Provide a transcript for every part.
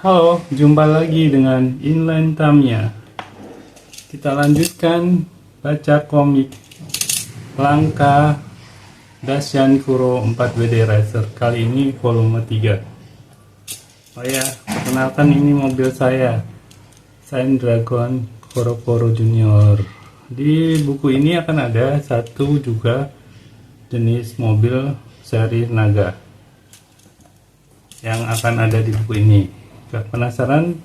Halo, jumpa lagi dengan Inline Tamiya. Kita lanjutkan baca komik Langka Daishan Kuro 4WD Racer. Kali ini volume 3. Oh ya, perkenalkan ini mobil saya, Shine Dragon Koro Junior. Di buku ini akan ada satu juga jenis mobil seri Naga yang akan ada di buku ini. Penasaran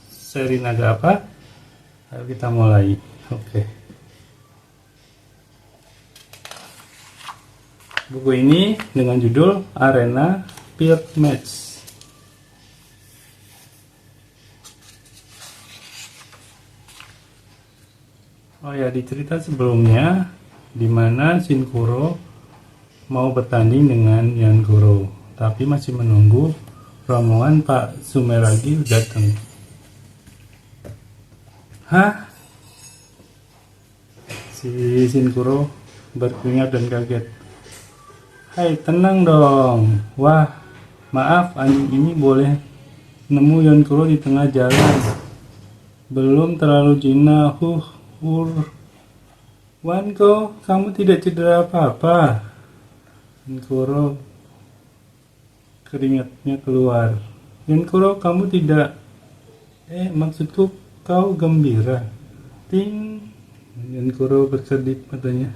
seri Naga apa? Ayo kita mulai. Oke. Buku ini dengan judul Arena Peer Match. Oh ya, di cerita sebelumnya di mana Shinkuro mau bertanding dengan Yankuro, tapi masih menunggu rombongan Pak Sumeragi datang. Hah? Si Shinkuro berkeringat dan kaget. Hai, tenang dong. Wah, maaf, anjing ini boleh nemu Yankuro di tengah jalan. Belum terlalu jinak. Wanko, kamu tidak cedera apa-apa? Yankuro keringatnya keluar. Yankuro, kamu tidak... maksudku kau gembira. Ting. Yankuro berkedip matanya.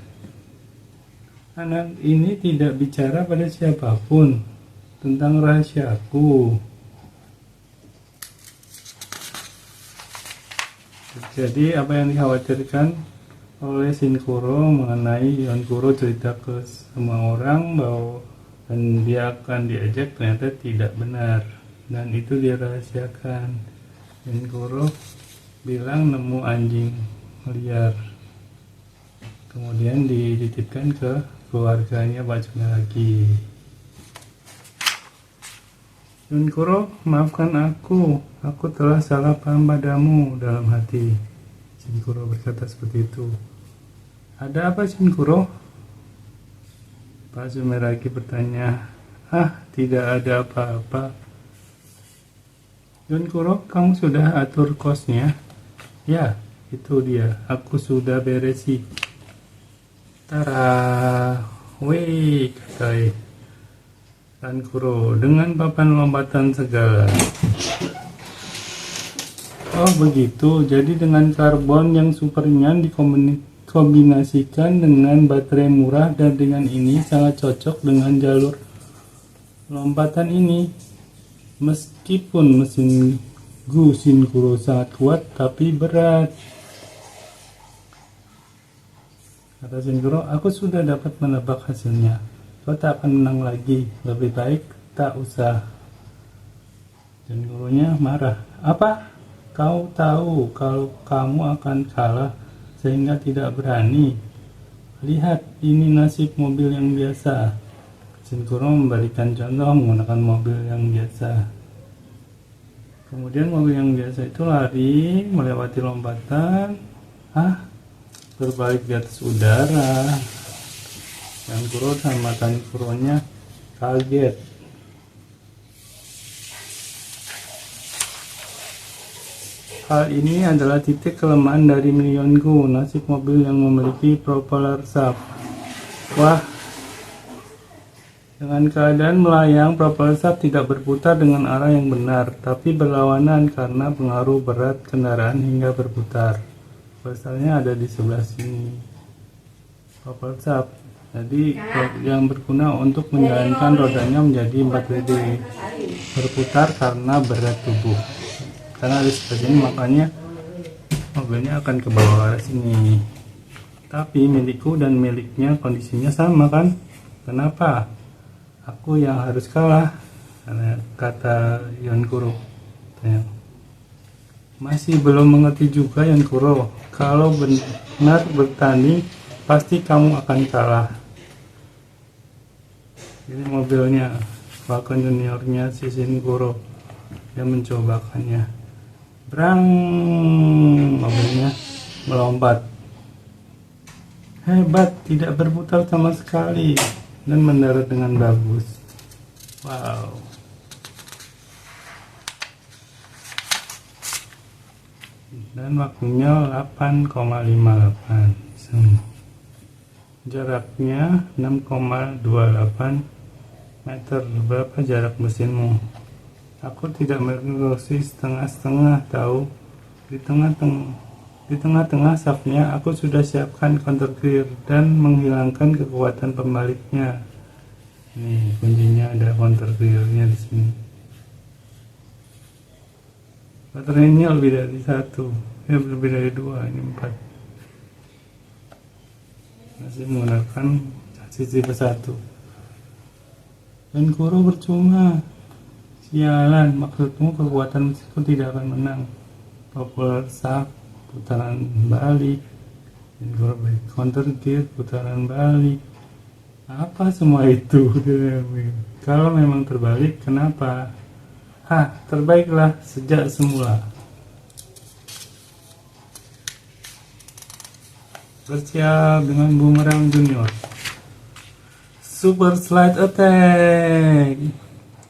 Anak ini tidak bicara pada siapapun tentang rahasiaku. Jadi apa yang dikhawatirkan oleh Shinkuro mengenai Yankuro cerita ke semua orang bahwa dan dia akan diajak, ternyata tidak benar, dan itu dirahasiakan. Yankuro bilang nemu anjing liar, kemudian dititipkan ke keluarganya Pak lagi. Yankuro, maafkan aku telah salah paham padamu. Dalam hati Shinkuro berkata seperti itu. Ada apa, Shinkuro? Pak Sumeragi bertanya. Tidak ada apa-apa. Yankuro, kamu sudah atur kosnya? Ya, itu dia. Aku sudah beresi. Tara, wih, kata Yankuro dengan papan lompatan segala. Oh begitu, jadi dengan karbon yang super ringan dikombinasikan dengan baterai murah, dan dengan ini sangat cocok dengan jalur lompatan ini. Meskipun mesin Shinkuro sangat kuat, tapi berat. Kata Shinkuro, aku sudah dapat menebak hasilnya. Kau tak akan menang lagi, lebih baik tak usah. Shinkuronya marah. Apa? Kau tahu kalau kamu akan kalah sehingga tidak berani. Lihat, ini nasib mobil yang biasa. Shinkuro memberikan contoh menggunakan mobil yang biasa. Kemudian mobil yang biasa itu lari melewati lompatan. Berbalik di atas udara. Yankuro sama Tankuronya kaget. Hal ini adalah titik kelemahan dari Miyonku, nasib mobil yang memiliki propeller shaft. Wah, dengan keadaan melayang, propeller shaft tidak berputar dengan arah yang benar, tapi berlawanan karena pengaruh berat kendaraan hingga berputar. Pasalnya ada di sebelah sini. Propeller shaft. Jadi yang berguna untuk menjalankan rodanya menjadi 4WD, berputar karena berat tubuh. Karena ada seperti ini, makanya mobilnya akan ke bawah arah sini. Tapi milikku dan miliknya kondisinya sama kan? Kenapa aku yang harus kalah? Kata Yankuro. Masih belum mengerti juga Yankuro. Kalau benar bertanding, pasti kamu akan kalah. Ini mobilnya Falcon Juniornya si Shinkuro. Dia mencobakannya. Brang, mobilnya melompat. Hebat, tidak berputar sama sekali dan mendarat dengan bagus. Wow. dan waktunya 8,58 jaraknya 6,28 meter. Berapa jarak mesinmu? Aku tidak berfungsi setengah-setengah tahu. Di tengah-tengah shaftnya aku sudah siapkan counter gear dan menghilangkan kekuatan pembaliknya. Nih kuncinya, ada counter gearnya di sini. Baterainya lebih dari 1, lebih dari 2, ini 4. Masih menggunakan chassis tipe 1. Dan Kuro percuma. Sialan, maksudmu kekuatan mesinku tidak akan menang. Popular shaft, putaran balik, dan counter gear, putaran balik. Apa semua itu? Kalau memang terbalik, kenapa? Terbaiklah sejak semula. Bersiap dengan Boomerang Junior. Super Slide Attack.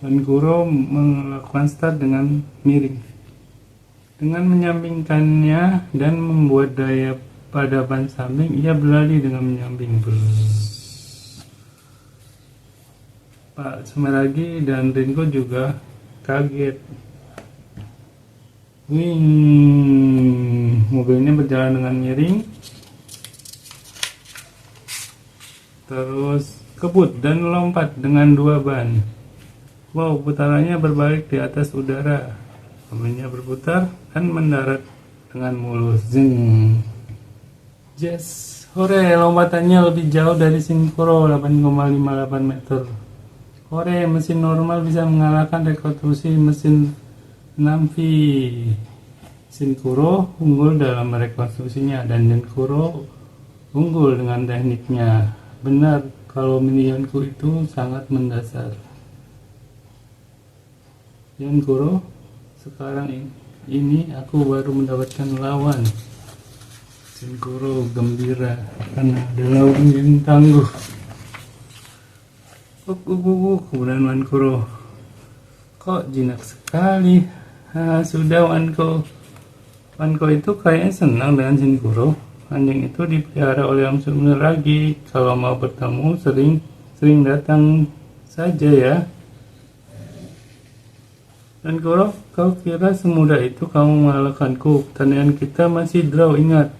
Dan Kuro melakukan start dengan miring. Dengan menyampingkannya dan membuat daya pada ban samping, ia berlari dengan menyamping. Pak Sumeragi dan Ringo juga kaget. Wing, mobilnya berjalan dengan miring, terus kebut dan lompat dengan 2 ban. Wow, putarannya berbalik di atas udara. Mobilnya berputar dan mendarat dengan mulus. Zing. Yes, hore, lompatannya lebih jauh dari Kuro, 8,58 meter. Hore, mesin normal bisa mengalahkan rekonstruksi mesin 6V. Kuro unggul dalam rekonstruksinya dan Kuro unggul dengan tekniknya. Benar, kalau minionku itu sangat mendasar. Kuro, sekarang ini aku baru mendapatkan lawan. Kuro gembira karena ada lawan yang tangguh. Kemudian Kuro, kok jinak sekali. Sudah Wanko itu kayaknya senang dengan Kuro. Anjing itu dipelihara oleh Om Sumeragi. Kalau mau bertemu sering datang saja ya. Dan Kuro, kau kira semudah itu kamu mengalahkanku? Pertandingan kita masih draw, ingat.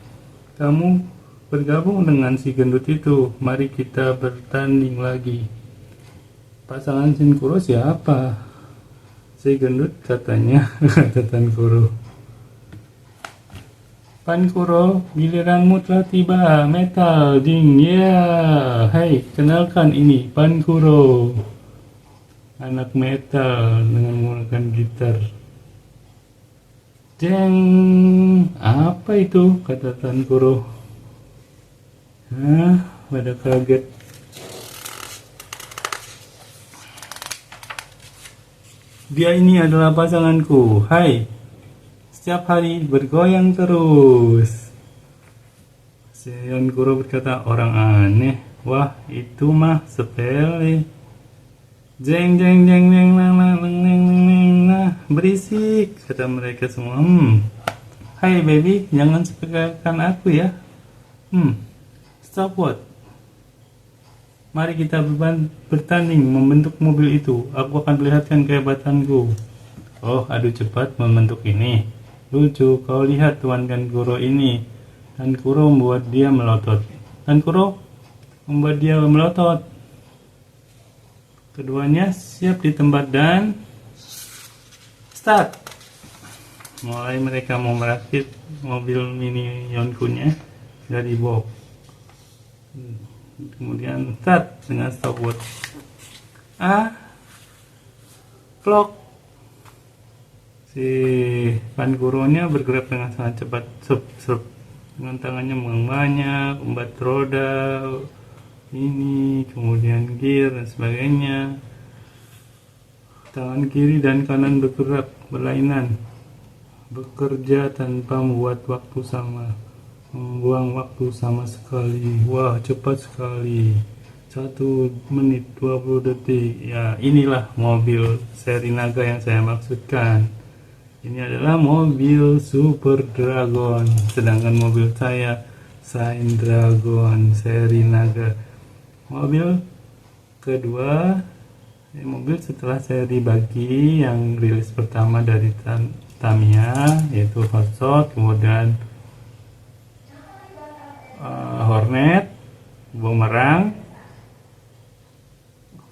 Kamu bergabung dengan si gendut itu. Mari kita bertanding lagi. Pasangan Kuro siapa? Si gendut katanya, kata Kuro. Kuro, giliranmu telah tiba. Metal, ding, Hai, kenalkan ini Kuro. Anak metal dengan menggunakan gitar. Jeng, apa itu? Kata Kuro. Pada kaget. Dia ini adalah pasanganku. Hai, setiap hari bergoyang terus. Kuro berkata, orang aneh. Wah, itu mah sepele. Jeng jeng jeng jeng nah, berisik, kata mereka semua. Hai baby, jangan sepelekan aku ya. Stop what? Mari kita bertanding membentuk mobil itu. Aku akan perlihatkan kehebatanku. Oh, adu cepat membentuk ini. Lucu, kau lihat Tuan Kuro ini. Kuro membuat dia melotot. Kuro membuat dia melotot. Keduanya siap di tempat dan start. Mulai mereka mau merakit mobil mini Yonkunya dari box. Kemudian start dengan stopwatch. Clock. Si Kuronya bergerak dengan sangat cepat, dengan tangannya banyak, umbat roda, ini, kemudian gear dan sebagainya. Tangan kiri dan kanan bergerak berlainan, bekerja tanpa membuat waktu sama, membuang waktu sama sekali. Wah, cepat sekali. 1 menit 20 detik. Ya, inilah mobil seri Naga yang saya maksudkan. Ini adalah mobil Super Dragon, sedangkan mobil saya Shine Dragon seri Naga. Mobil kedua, mobil setelah seri bagi yang rilis pertama dari Tamiya, yaitu Hot Shot, kemudian Hornet, Boomerang,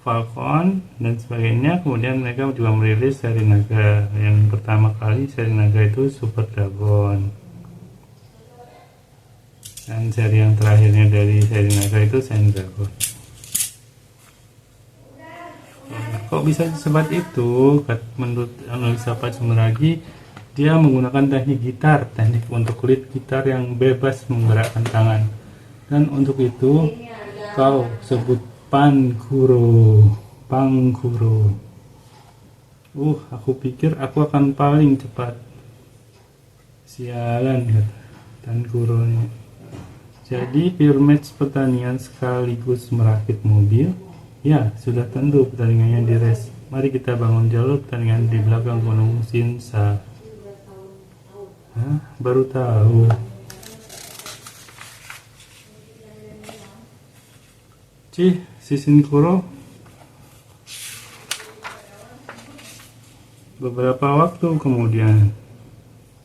Falcon dan sebagainya. Kemudian mereka juga merilis seri Naga. Yang pertama kali seri Naga itu Super Dragon, dan seri yang terakhirnya dari seri Naga itu Shine Dragon. Kok bisa sebat itu? Menurut analisa Pak Sumeragi, dia menggunakan teknik gitar, teknik untuk lead gitar yang bebas menggerakkan tangan, dan untuk itu kau sebut Pangkuro. Aku pikir aku akan paling cepat. Sialan, kata Pangkuro ini. Jadi pure match pertandingan sekaligus merakit mobil. Ya, sudah tentu pertandingannya di race. Mari kita bangun jalur pertandingan di belakang Gunung Shinsa. Hah? Baru tahu. Shichinkuro beberapa waktu kemudian.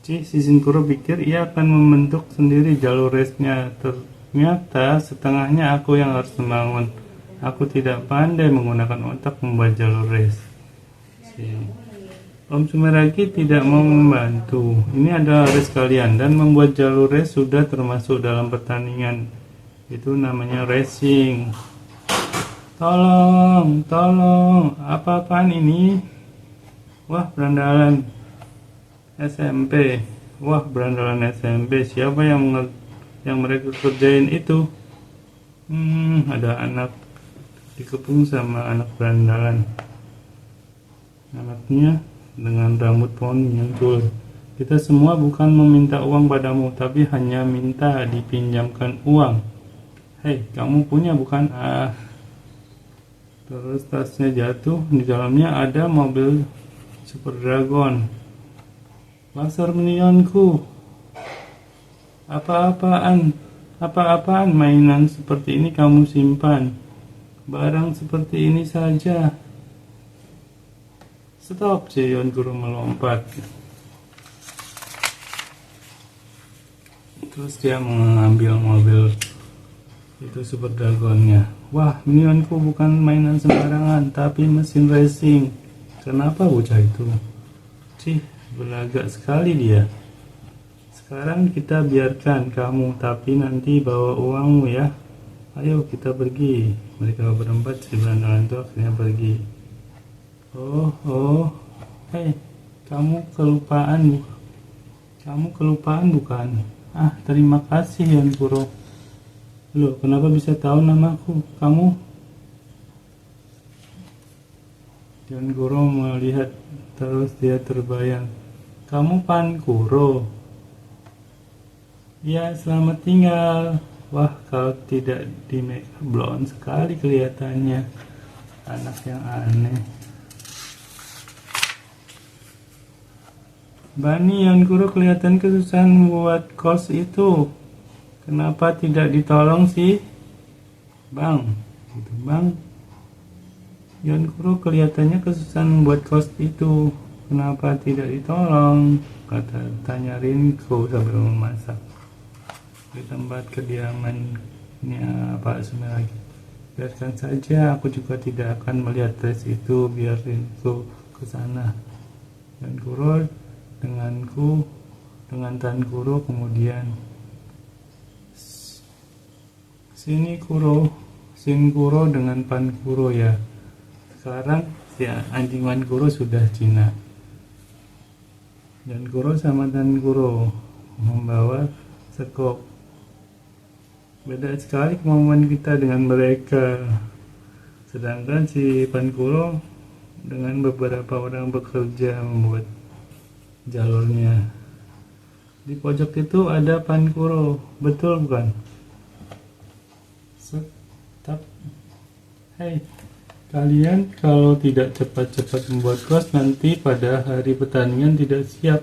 Shichinkuro pikir ia akan membentuk sendiri jalur race-nya. Ternyata setengahnya aku yang harus membangun. Aku tidak pandai menggunakan otak membuat jalur race. Om Sumeragi tidak mau membantu. Ini adalah race kalian, dan membuat jalur race sudah termasuk dalam pertandingan. Itu namanya racing. Tolong, apa-apaan ini? Wah, berandalan SMP. Siapa yang mereka kerjain itu? Ada anak dikepung sama anak berandalan. Anaknya dengan rambut poni yang muncul. Kita semua bukan meminta uang padamu, tapi hanya minta dipinjamkan uang. Hei, kamu punya bukan? Terus tasnya jatuh, di dalamnya ada mobil Super Dragon. Laser minionku. Apa-apaan mainan seperti ini kamu simpan? Barang seperti ini saja. Stop, Shichinkuro melompat. Terus dia mengambil mobil itu Super Dragonnya. Wah, minionku bukan mainan sembarangan, tapi mesin racing. Kenapa bocah itu? Berlagak sekali dia. Sekarang kita biarkan kamu, tapi nanti bawa uangmu ya. Ayo kita pergi. Mereka berempat si berandalan itu akhirnya pergi. Hei, kamu kelupaan bukan? Terima kasih Shichinkuro. Loh, kenapa bisa tahu namaku? Kamu? Shichinkuro melihat, terus dia terbayang. Kamu Pangkuro? Ya, selamat tinggal. Wah, kalau tidak di make up blonde sekali kelihatannya. Anak yang aneh. Bani Shichinkuro kelihatan kesusahan buat kos itu. Kenapa tidak ditolong sih? Bang. Shichinkuro kelihatannya kesusahan membuat kos itu. Kenapa tidak ditolong? Tanya Rinko sambil memasak di tempat kediamannya Pak Sumeragi. Biarkan saja, aku juga tidak akan melihat tes itu. Biar Rinko ke sana. Shichinkuro dengan Tankuro kemudian. Shichinkuro dengan Pangkuro ya. Sekarang si anjing Pangkuro sudah Cina. Shichinkuro sama Tankuro membawa sekop. Beda sekali kemampuan kita dengan mereka. Sedangkan si Pangkuro dengan beberapa orang bekerja membuat jalurnya. Di pojok itu ada Pangkuro, betul bukan? Hei, Kalian kalau tidak cepat-cepat membuat kos, nanti pada hari pertandingan tidak siap.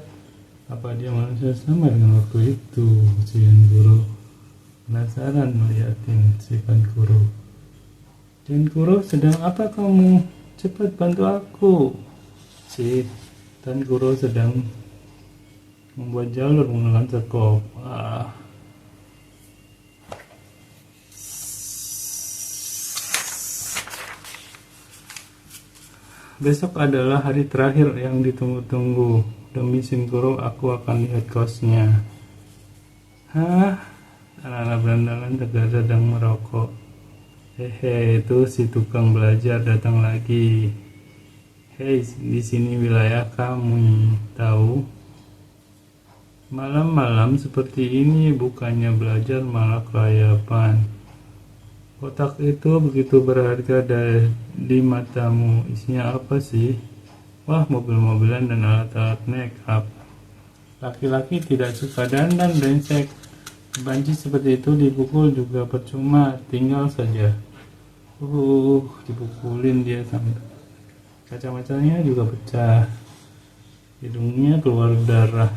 Apa dia manusia sama dengan waktu itu? Si Guru penasaran melihatin si Pankuro. Guru, sedang apa kamu? Cepat bantu aku. Si Guru sedang membuat jalur menggunakan sekop. Besok adalah hari terakhir yang ditunggu-tunggu. Demi Shinkuro, aku akan lihat kosnya. Hah? Anak-anak berandalan sedang merokok. Hehe, itu si tukang belajar datang lagi. Hei, di sini wilayah kamu, tahu? Malam-malam seperti ini bukannya belajar malah kelayapan. Kotak itu begitu berharga di matamu. Isinya apa sih? Wah, mobil-mobilan dan alat-alat make up. Laki-laki tidak suka dandan brengsek. Banci seperti itu dipukul juga percuma, tinggal saja. Dipukulin dia sampai kaca-kacanya juga pecah. Hidungnya keluar darah.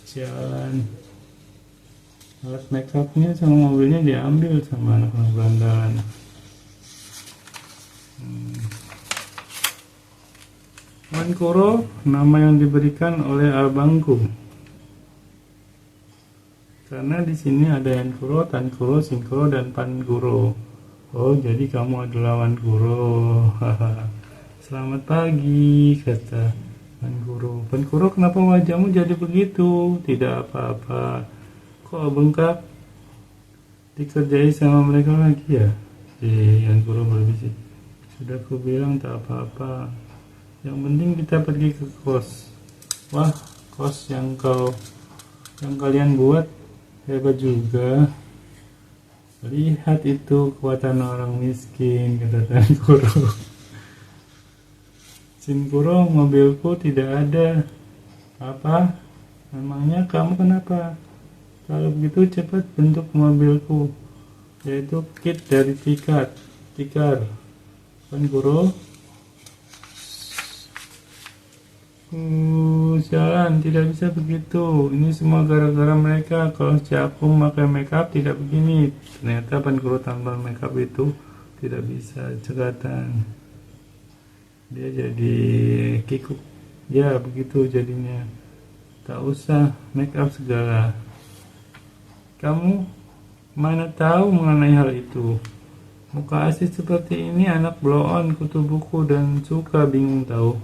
Jalan. Alat makeupnya sama mobilnya diambil sama anak-anak berandalan. Pankuro, nama yang diberikan oleh abangku. Karena di sini ada Yankuro, Tankuro, Shinkuro, dan Panguro. Oh, jadi kamu adalah Wankuro. Selamat pagi, kata Pankuro. Pankuro, kenapa wajahmu jadi begitu? Tidak apa-apa. Kok bengkak? Dikerjai sama mereka lagi ya? Yang Guru berbisik. Sudah ku bilang tak apa-apa. Yang penting kita pergi ke kos. Wah, kos yang kalian buat hebat juga. Lihat itu kekuatan orang miskin, kata Guru. Shinkuro, mobilku tidak ada. Apa? Memangnya kamu kenapa? Kalau begitu cepat bentuk mobilku, yaitu kit dari tikar. Pankuro, jalan, tidak bisa begitu. Ini semua gara-gara mereka. Kalau si aku pakai makeup tidak begini. Ternyata Pankuro tanpa makeup itu tidak bisa cekatan. Dia jadi kikuk. Ya begitu jadinya. Tak usah makeup segala. Kamu mana tahu mengenai hal itu? Muka asli seperti ini anak blow on kutu buku dan suka bingung tahu.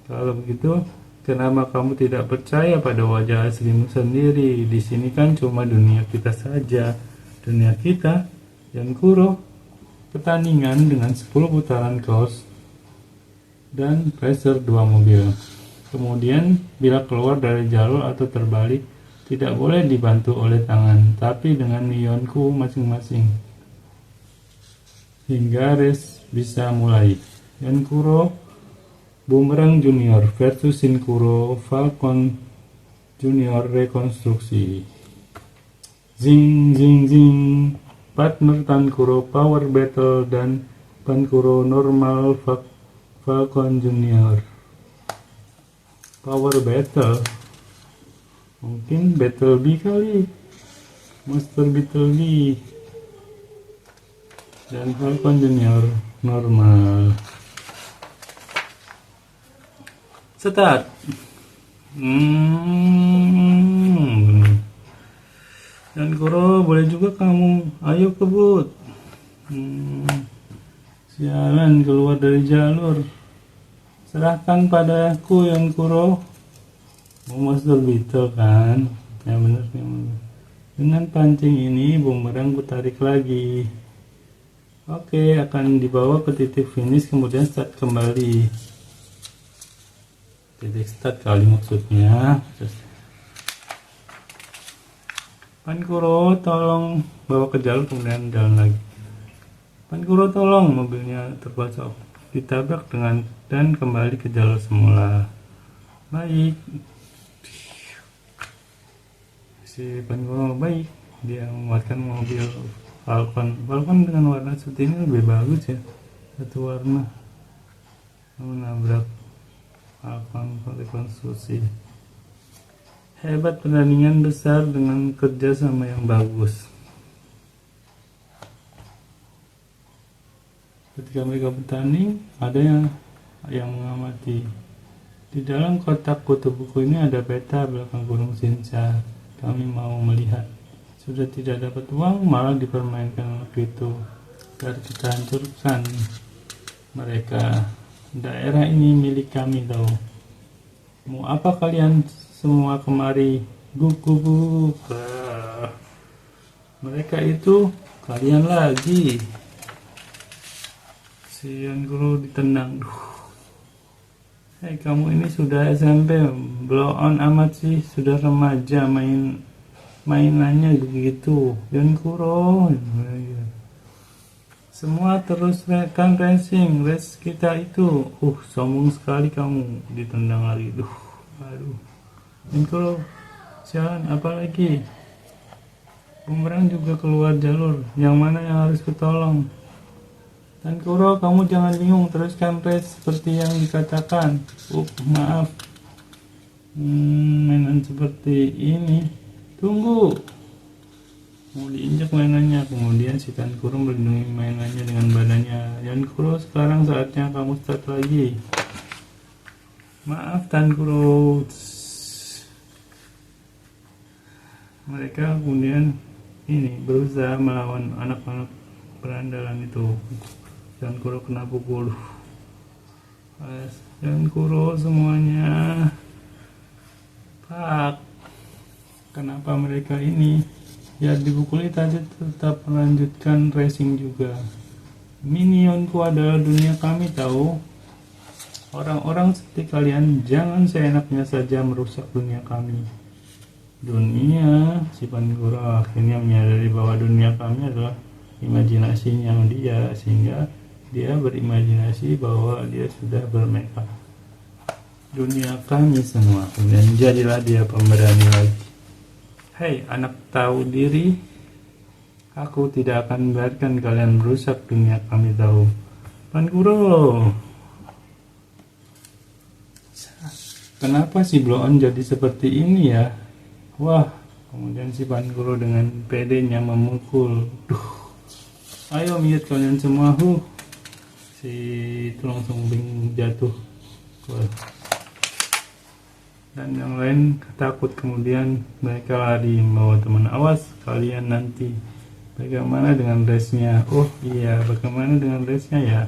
Kalau begitu, kenapa kamu tidak percaya pada wajah aslimu sendiri? Di sini kan cuma dunia kita saja. Dunia kita yang Kuro. Pertandingan dengan 10 putaran kos dan racer 2 mobil. Kemudian bila keluar dari jalur atau terbalik, tidak boleh dibantu oleh tangan, tapi dengan mionku masing-masing. Hingga race bisa mulai. Yankuro Boomerang Junior versus Shinkuro Falcon Junior rekonstruksi. Zing zing zing. Partner Tankuro Power Battle dan Pankuro Normal Falcon Junior. Power Battle. Mungkin Battlebee kali, Monster Battlebee, dan Falcon Junior normal. Start. Dan Kuro, boleh juga kamu. Ayo kebut. Sialan, keluar dari jalur. Serahkan padaku yang Kuro. Monster Beetle kan, ya benar. Dengan pancing ini bumerang ku tarik lagi. Oke, akan dibawa ke titik finish kemudian start kembali. Titik start kali maksudnya. Pankuro, tolong bawa ke jalur kemudian jalan lagi. Pankuro, tolong, mobilnya terbacok, ditabrak dan kembali ke jalur semula. Baik. Si Pankuro baik, dia menguatkan mobil Falcon dengan warna seperti ini lebih bagus ya. satu warna menabrak papan rekonstruksi. Hebat, pertandingan besar dengan kerja sama yang bagus. Ketika mereka bertanding, ada yang mengamati. Di dalam kotak kutub buku ini ada peta belakang Gunung Sincha. Kami mau melihat. Sudah tidak dapat uang, malah dipermainkan waktu itu. Biar kita hancurkan mereka. Daerah ini milik kami tahu. Mau apa kalian semua kemari? Guguk. Mereka itu kalian lagi. Si Yan Guru ditendang. Hei, kamu ini sudah SMP, blow on amat sih, sudah remaja mainannya begitu. Yan Guru. Semua terus kan racing, race kita itu. Sombong sekali kamu, ditendang lagi. Aduh. Ini jalan apa lagi? Bumerang juga keluar jalur. Yang mana yang harus ketolong? Dan Kuro, kamu jangan bingung, teruskan race seperti yang dikatakan. Maaf. Mainan seperti ini. Tunggu. Mau diinjak mainannya. Kemudian si Tankuro melindungi mainannya dengan badannya. Tankuro, sekarang saatnya kamu start lagi. Maaf Tankuro. Mereka kemudian berusaha melawan anak-anak berandalan itu. Tankuro kena pukul. Tankuro semuanya. Pak, kenapa mereka ini? Ya dipukuli tadi tetap melanjutkan racing juga. Minionku adalah dunia kami tahu. Orang-orang seperti kalian jangan seenaknya saja merusak dunia kami. Dunia, si Tankuro akhirnya menyadari bahwa dunia kami adalah imajinasinya dia, sehingga dia berimajinasi bahwa dia sudah bermakeup. Dunia kami semua, kemudian jadilah dia pemberani lagi. Hei, anak tahu diri, aku tidak akan membiarkan kalian merusak dunia kami tahu. Tankuro, kenapa si Blow-on jadi seperti ini ya? Wah, kemudian si Tankuro dengan pedenya memukul. Ayo miut kalian semua, si tulang sumbing jatuh. Dan yang lain takut, kemudian mereka lari membawa teman. Awas kalian nanti, bagaimana dengan race-nya? Oh iya, bagaimana dengan race-nya ya?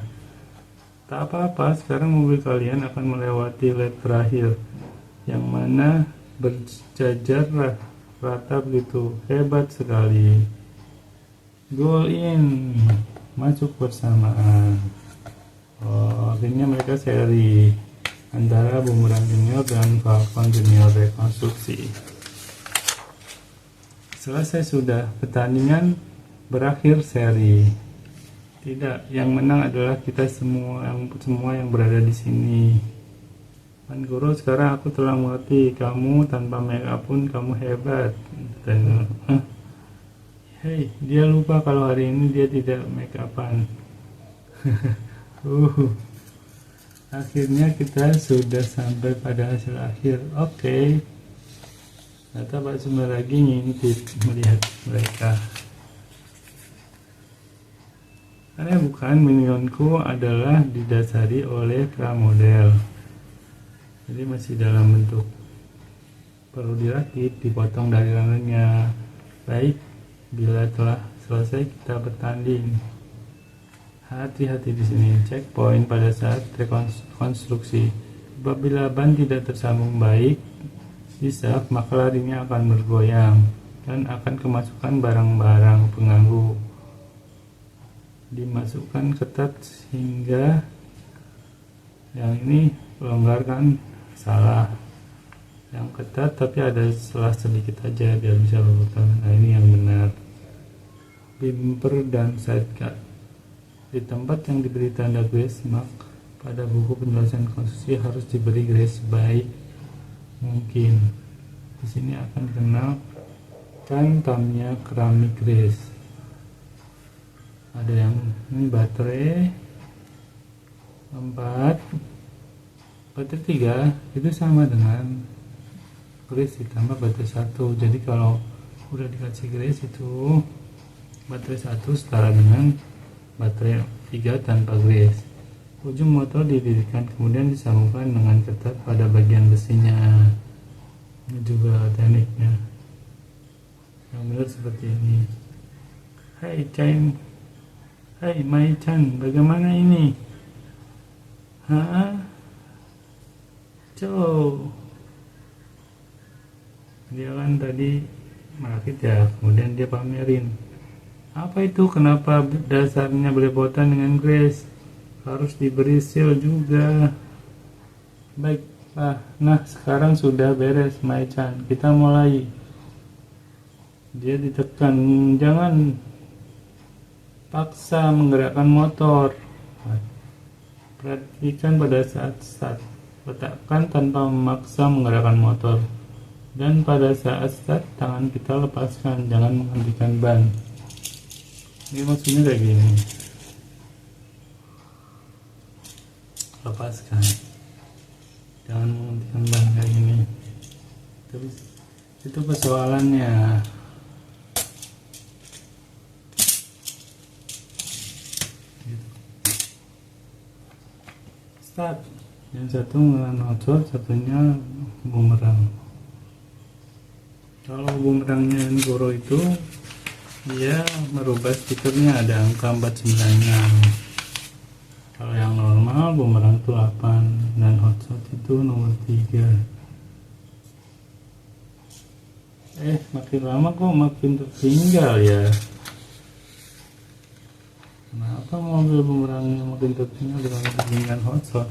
Tak apa-apa, sekarang mobil kalian akan melewati lap terakhir, yang mana berjajar rata begitu. Hebat sekali. Goal in, masuk bersamaan. Akhirnya mereka seri antara Bumerang Junior dan Falcon Junior rekonstruksi. Selesai sudah, pertandingan berakhir seri. Tidak, yang menang adalah kita semua yang berada di sini. Tankuro, sekarang aku telah mengerti kamu tanpa make up pun kamu hebat. Dan hei, dia lupa kalau hari ini dia tidak make upan. Akhirnya kita sudah sampai pada hasil akhir. Oke. Ternyata Pak Sumber lagi ngintip melihat mereka. Karena bukan, minionku adalah didasari oleh pramodel. Jadi masih dalam bentuk perlu dirakit, dipotong dari rananya. Baik, bila telah selesai kita bertanding. Hati-hati di sini, checkpoint pada saat rekonstruksi. Apabila ban tidak tersambung baik di saf, maka larinya akan bergoyang dan akan kemasukan barang-barang pengganggu. Dimasukkan ketat sehingga yang ini longgarkan, salah. Yang ketat tapi ada selah sedikit aja biar bisa berputar. Nah ini yang benar. Bumper dan sidecar. Di tempat yang diberi tanda grace mark pada buku penjelasan konstruksi harus diberi grace sebaik mungkin. Di sini akan dikenalkan Tamiya keramik grace. Ada yang ini baterai, 4 baterai 3 itu sama dengan grace ditambah baterai 1. Jadi kalau udah dikasih grace itu baterai 1 setara dengan baterai 3 tanpa grace. Ujung motor didirikan kemudian disambungkan dengan ketat pada bagian besinya. Ini juga tekniknya yang benar seperti ini. Hai Chan, hai Mai Chan, bagaimana ini? Dia kan tadi merakit ya, kemudian dia pamerin. Apa itu? Kenapa dasarnya belepotan dengan grace? Harus diberi seal juga. Baik, nah sekarang sudah beres Mai-chan. Kita mulai. Dia ditekan, jangan paksa menggerakkan motor. Perhatikan pada saat start, letakkan tanpa memaksa menggerakkan motor. Dan pada saat start, tangan kita lepaskan, jangan menghentikan ban. Ini maksudnya kayak gini. Lepaskan, jangan menghentikan ban kayak gini. Terus itu persoalannya. Start. Yang satu menggunakan hotshot, satunya bumerang. Kalau bumerangnya Goro itu dia merubah stikernya, ada angka 496. Kalau yang normal bumerang itu 8 dan hotshot itu nomor 3. Makin lama kok makin tertinggal ya. Kenapa mobil bumerangnya makin tertinggal dibandingkan hotshot?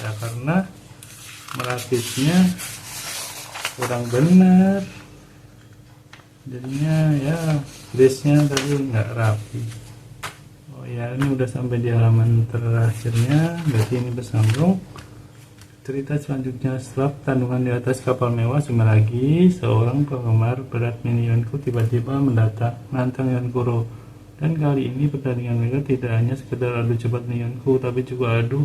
Ya karena merakitnya kurang benar, jadinya ya base-nya tadi nggak rapi. Oh ya, ini udah sampai di halaman terakhirnya, berarti ini bersambung. Cerita selanjutnya, setelah pertandingan di atas kapal mewah Sumeragi, seorang penggemar berat minionku tiba-tiba menantang Yonko. Dan kali ini pertandingan mereka tidak hanya sekedar adu cepat minionku, tapi juga adu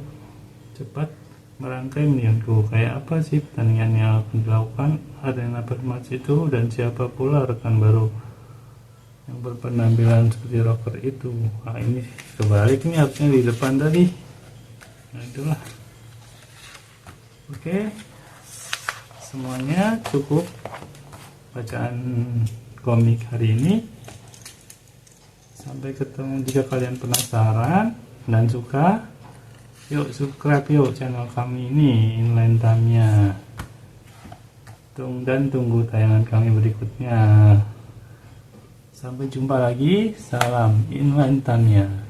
cepat merangkai minionku. Kayak apa sih pertandingan yang akan dilakukan? Arena permatch itu, dan siapa pula rekan baru yang berpenampilan seperti rocker itu? Nah ini kebalik nih, harusnya di depan tadi. Nah itulah. Oke, semuanya cukup bacaan komik hari ini. Sampai ketemu. Jika kalian penasaran dan suka, yuk subscribe yuk channel kami ini, Inline Tamiya. Dan tunggu tayangan kami berikutnya. Sampai jumpa lagi. Salam Inline Tamiya.